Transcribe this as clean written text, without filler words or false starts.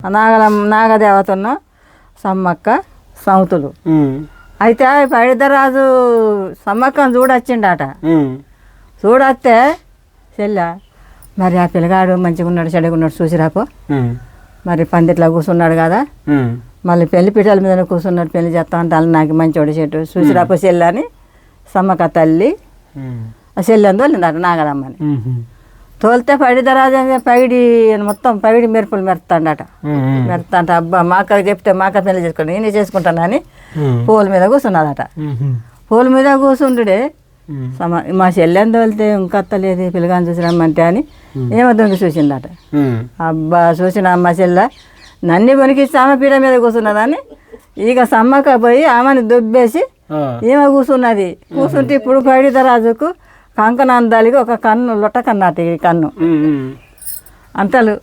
నాగదేవతన్న సమ్మక్క సౌతులు. అయితే పైడితరాజు సమ్మక్కను చూడొచ్చిండట. చూడొస్తే చెల్ల మరి ఆ పిల్లగాడు మంచిగా ఉన్నాడు చెడుగా ఉన్నాడు చూసిరాపో, మరి పందిట్లో కూర్చున్నాడు కదా, మళ్ళీ పెళ్లి పీటల మీద కూర్చున్నాడు, పెళ్లి చేస్తా అంటే వాళ్ళు నాకు మంచోడు చెట్టు చూసిరాపో చెల్లి అని సమ్మక్క తల్లి ఆ చెల్లెని తోలిందట నాగదమ్మని. తోలితే పైడితరాజు పైడి మొత్తం పైడి మెరుపులు మెరుతాడట. మెరుతాంట అబ్బా మా అక్కకి చెప్తే మా అక్క పెళ్లి చేసుకోండి నేనే చేసుకుంటాను అని పూల మీద కూర్చున్నదట. పూల మీద కూర్చుండే మా చెల్లెని తోలితే ఇంకత్త లేదు పిల్లగాని చూసి రమ్మంటే అని ఏమో దొంగ చూసిందట. అబ్బా చూసిన అమ్మ చెల్లె నన్ను కొనికిచ్చి ఆమె పీడ మీద కూర్చున్నదని ఇక సమ్మక్క పోయి ఆమెను దుబ్బేసి ఏమో కూర్చున్నది. కూర్చుంటే ఇప్పుడు పైడితరాజుకు కంకణాందాలికి ఒక కన్ను లొట్ట కన్నటి కన్ను అంతలు